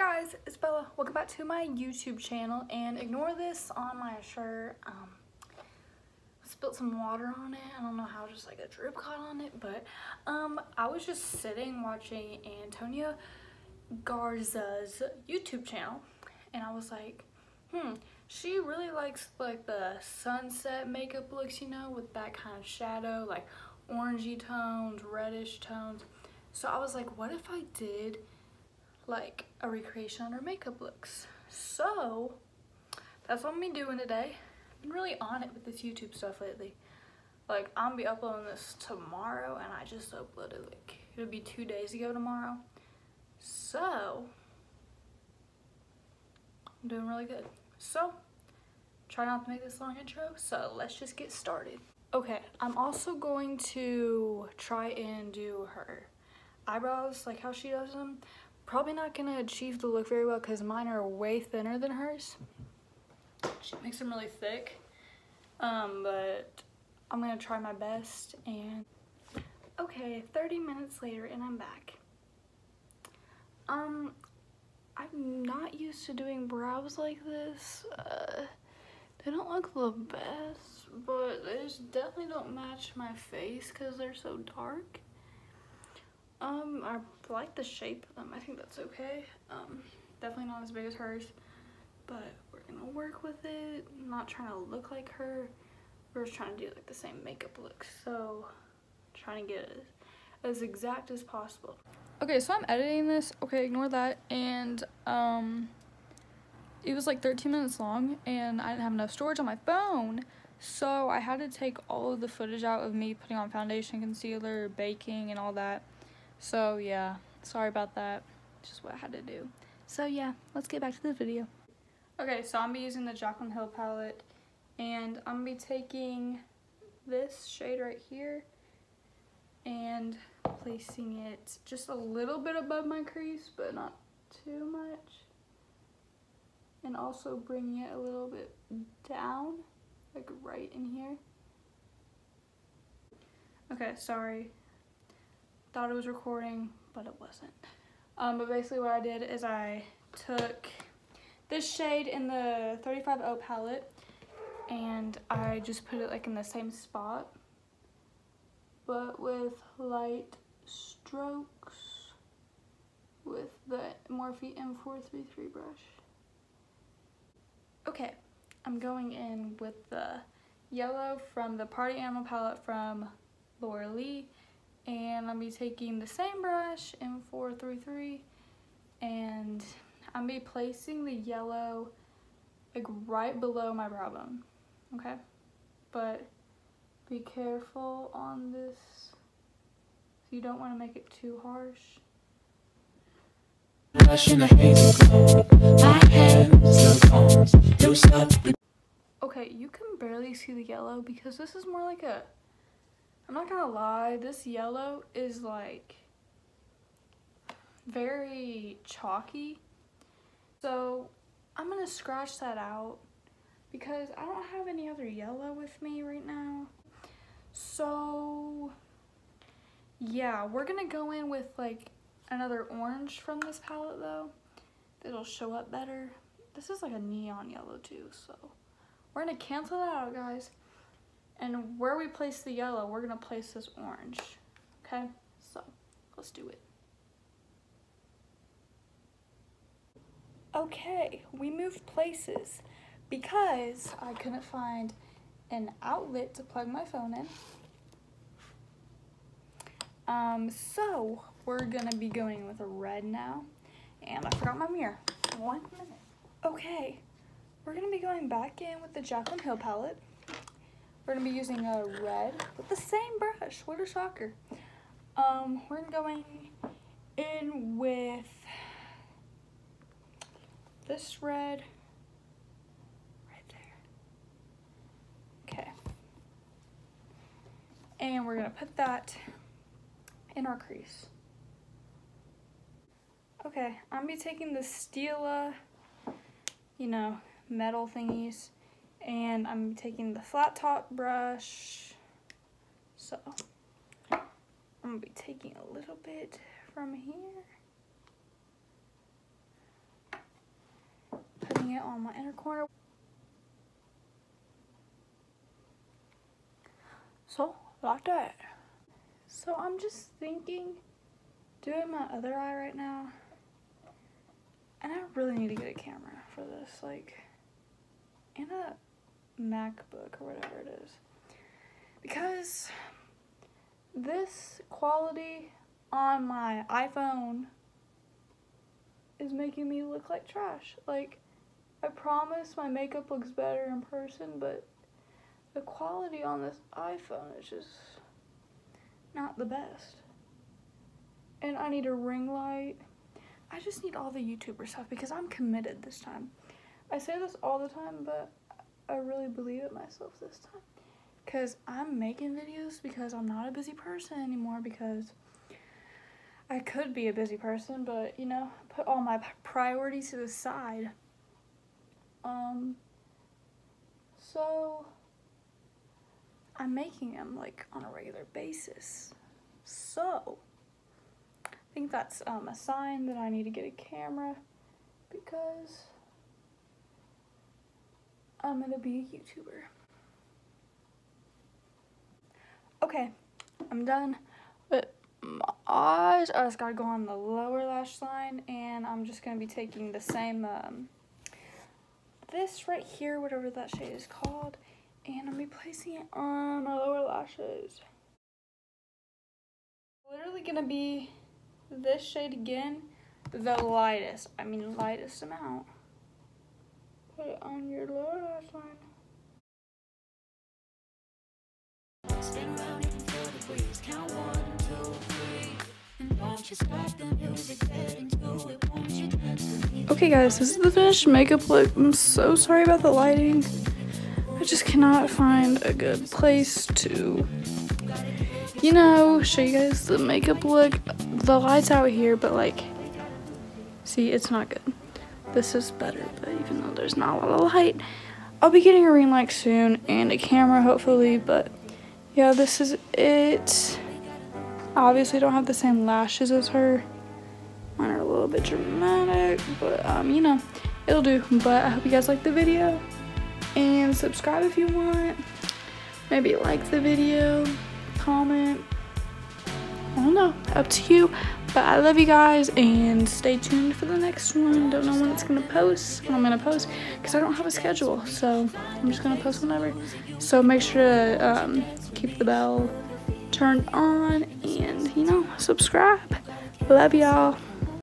guys, it's Bella. Welcome back to my YouTube channel, and ignore this on my shirt. I spilled some water on it. I don't know how, just like a drip caught on it, but I was just sitting watching Antonia GARZA's YouTube channel, and I was like, she really likes like the sunset makeup looks, you know, with that kind of shadow, like orangey tones, reddish tones. So I was like, what if I did like a recreation on her makeup looks? So that's what I'm gonna be doing today. I've been really on it with this YouTube stuff lately. Like, I'm gonna be uploading this tomorrow, and I just uploaded, like, it'll be 2 days ago tomorrow. So I'm doing really good. So try not to make this long intro, so let's just get started. Okay, I'm also going to try and do her eyebrows like how she does them. Probably not gonna achieve the look very well because mine are way thinner than hers. She makes them really thick, but I'm gonna try my best. And okay, 30 minutes later and I'm back. I'm not used to doing brows like this. They don't look the best, but they just definitely don't match my face because they're so dark. I like the shape of them. I think that's okay. Definitely not as big as hers, but we're gonna work with it. I'm not trying to look like her. We're just trying to do like the same makeup look. So trying to get it as exact as possible. Okay, so I'm editing this. Okay, ignore that. And it was like 13 minutes long, and I didn't have enough storage on my phone. So I had to take all of the footage out of me putting on foundation, concealer, baking, and all that. So yeah, sorry about that. Just what I had to do. So yeah, let's get back to the video. Okay, so I'm gonna be using the Jaclyn Hill palette, and I'm gonna be taking this shade right here and placing it just a little bit above my crease, but not too much. And also bringing it a little bit down, like right in here. Okay, sorry. Thought it was recording, but it wasn't. But basically what I did is I took this shade in the 35O palette and I just put it like in the same spot, but with light strokes with the Morphe M433 brush. Okay, I'm going in with the yellow from the Party Animal palette from Laura Lee. And I'll be taking the same brush, M433, and I'll be placing the yellow like right below my brow bone, okay? But be careful on this. You don't want to make it too harsh. Okay, you can barely see the yellow because this is more like a, I'm not gonna lie, this yellow is like very chalky. So I'm gonna scratch that out because I don't have any other yellow with me right now. So yeah, we're gonna go in with like another orange from this palette though. It'll show up better. This is like a neon yellow too, so we're gonna cancel that out, guys. And where we place the yellow, we're gonna place this orange, okay? So, let's do it. Okay, we moved places because I couldn't find an outlet to plug my phone in. So, we're gonna be going with a red now. And I forgot my mirror. 1 minute. Okay, we're gonna be going back in with the Jaclyn Hill palette. We're gonna be using a red with the same brush. What a shocker. We're going in with this red right there. Okay. And we're gonna put that in our crease. Okay, I'm gonna be taking the Stila, you know, metal thingies, and I'm taking the flat top brush. So I'm gonna be taking a little bit from here placing it on my inner corner. So, like that. So I'm just thinking, doing my other eye right now, and I really need to get a camera for this, like, and a MacBook or whatever it is, because this quality on my iPhone is making me look like trash. Like, I promise my makeup looks better in person, but the quality on this iPhone is just not the best. And I need a ring light. I just need all the YouTuber stuff because I'm committed this time. I say this all the time, but I really believe it myself this time. Because I'm making videos because I'm not a busy person anymore, because I could be a busy person, but, you know, put all my priorities to the side. So I'm making them, like, on a regular basis. So I think that's a sign that I need to get a camera, because I'm gonna be a YouTuber. Okay, I'm done with my eyes. I just gotta go on the lower lash line, and I'm just gonna be taking the same, this right here, whatever that shade is called, and I'm gonna be placing it on my lower lashes. Literally gonna be this shade again, the lightest amount. Put it on your lower lash line. Spin around and feel the breeze. Count 1, 2, 3. And don't you stop the music, get into it. Won't you dance with me? Okay guys, this is the finished makeup look. I'm so sorry about the lighting. I just cannot find a good place to, you know, show you guys the makeup look. The light's out here, but like, see, it's not good. This is better, but even though there's not a lot of light, I'll be getting a ring light soon and a camera hopefully, but yeah, this is it. I obviously don't have the same lashes as her. Mine are a little bit dramatic, but you know, it'll do. But I hope you guys liked the video, and subscribe if you want. Maybe like the video, comment. I don't know, up to you. But I love you guys, and stay tuned for the next one. Don't know when it's gonna post, when I'm gonna post, because I don't have a schedule, so I'm just gonna post whenever. So make sure to keep the bell turned on, and, you know, subscribe. Love y'all.